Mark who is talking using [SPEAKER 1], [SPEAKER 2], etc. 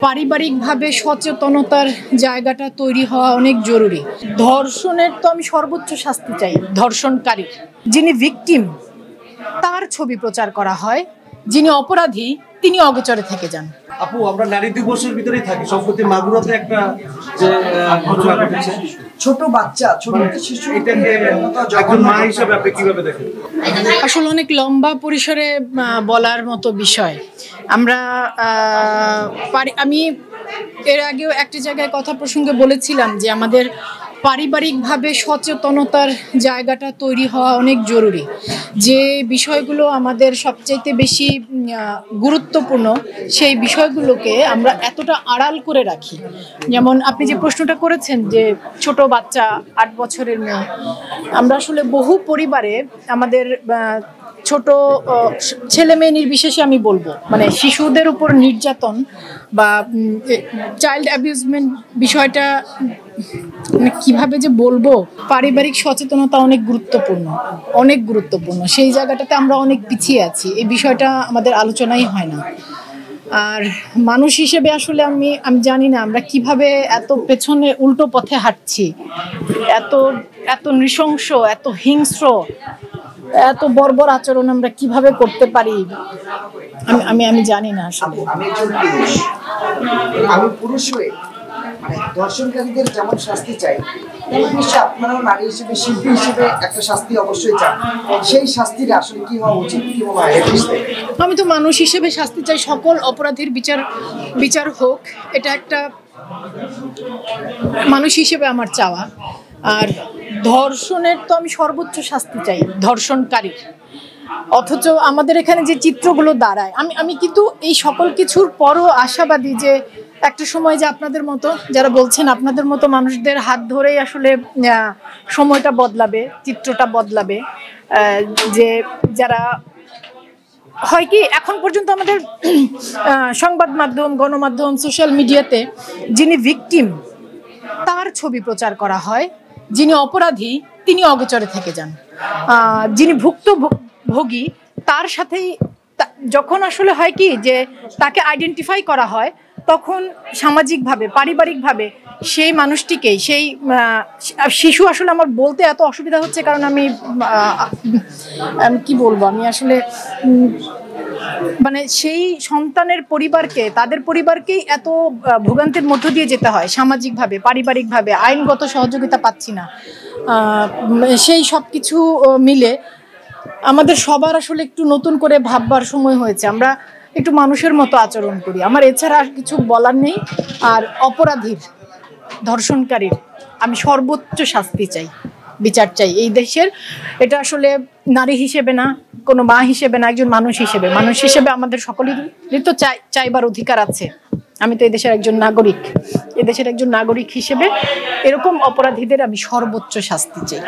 [SPEAKER 1] পারিবারিকভাবে সচেতনতার জায়গাটা তৈরি হওয়া অনেক জরুরি। ধর্ষণের তো আমি সর্বোচ্চ শাস্তি চাই। ধর্ষণকারী যিনি ভিকটিম তার ছবি প্রচার করা হয়, যিনি অপরাধী তিনি অগোচরে থেকে যান।
[SPEAKER 2] আপু, আমরা নারী দিবসের ভিতরেই থাকি। সম্প্রতি মাগুরাতে একটা যে ঘটনা ঘটেছে,
[SPEAKER 3] ছোট বাচ্চা, ছোট শিশু,
[SPEAKER 2] এটাকে একজন মা হিসেবে আপনি কিভাবে দেখেন?
[SPEAKER 1] আসলে অনেক লম্বা পরিসরে বলার মতো বিষয়। আমি এর আগেও একটা জায়গায় কথা প্রসঙ্গে বলেছিলাম যে আমাদের পারিবারিকভাবে সচেতনতার জায়গাটা তৈরি হওয়া অনেক জরুরি। যে বিষয়গুলো আমাদের সবচাইতে বেশি গুরুত্বপূর্ণ সেই বিষয়গুলোকে আমরা এতটা আড়াল করে রাখি। যেমন আপনি যে প্রশ্নটা করেছেন যে ছোট বাচ্চা 8 বছরের মেয়ে, আমরা আসলে বহু পরিবারে আমাদের ছোট ছেলে মেয়ে নির্বিশেষে আমি বলবো, মানে শিশুদের উপর নির্যাতন বা চাইল্ড অ্যাবিউজমেন্ট বিষয়টা কিভাবে যে বলবো, পারিবারিক সচেতনতা অনেক গুরুত্বপূর্ণ। সেই জায়গাটাতে আমরা অনেক পিছিয়ে আছি। এই বিষয়টা আমাদের আলোচনাই হয় না। আর মানুষ হিসেবে আসলে আমি জানি না আমরা কিভাবে এত পেছনে উল্টো পথে হাঁটছি, এত নৃশংস, এত হিংস্র, এত বর্বর আচরণ আমরা কিভাবে করতে পারি। আমি জানি না। আসলে
[SPEAKER 3] আমি পুরুষ হয়ে ধর্ষণকারীদের যেমন শাস্তি চাই, নিশ্চয়ই আপনারাও নারী হিসেবে, শিল্পী হিসেবে একটা শাস্তি অবশ্যই চান। সেই শাস্তিটা আসলে কি হওয়া উচিত?
[SPEAKER 1] আমি তো মানুষ হিসেবে শাস্তি চাই, সকল অপরাধীর বিচার হোক, এটা একটা মানুষ হিসেবে আমার চাওয়া। আর ধর্ষণের তো আমি সর্বোচ্চ শাস্তি চাই ধর্ষণকারীর। অথচ আমাদের এখানে যে চিত্রগুলো দাঁড়ায়, আমি কিন্তু এই সকল কিছুর পরও আশাবাদী যে একটা সময় যে আপনাদের মতো যারা বলছেন, আপনাদের মতো মানুষদের হাত ধরেই আসলে সময়টা বদলাবে, চিত্রটা বদলাবে। যে যারা হয় কি, এখন পর্যন্ত আমাদের সংবাদ মাধ্যম, গণমাধ্যম, সোশ্যাল মিডিয়াতে যিনি ভিকটিম তার ছবি প্রচার করা হয়, যিনি অপরাধী তিনি অগোচরে থেকে যান। যিনি ভুক্তভোগী তার সাথেই যখন আসলে হয় কি যে তাকে আইডেন্টিফাই করা হয়, তখন সামাজিকভাবে, পারিবারিকভাবে সেই মানুষটিকেই, সেই শিশু, আসলে আমার বলতে এত অসুবিধা হচ্ছে কারণ আমি কি বলবো, আমি আসলে মানে সেই সন্তানের পরিবারকে, তাদের পরিবারকেই এত ভোগান্তির মধ্য দিয়ে যেতে হয় সামাজিকভাবে, পারিবারিকভাবে, আইনগত সহযোগিতা পাচ্ছি না। সেই সব কিছু মিলে আমাদের সবার আসলে একটু নতুন করে ভাববার সময় হয়েছে। আমরা একটু মানুষের মতো আচরণ করি। আমার এছাড়া আর কিছু বলার নেই। আর অপরাধীর, ধর্ষণকারীর আমি সর্বোচ্চ শাস্তি চাই, বিচার চাই এই দেশের। এটা আসলে নারী হিসেবে না, কোনো মা হিসেবে না, একজন মানুষ হিসেবে আমাদের সকলেরই তো চাইবার অধিকার আছে। আমি তো এদেশের একজন নাগরিক হিসেবে এরকম অপরাধীদের আমি সর্বোচ্চ শাস্তি চাই।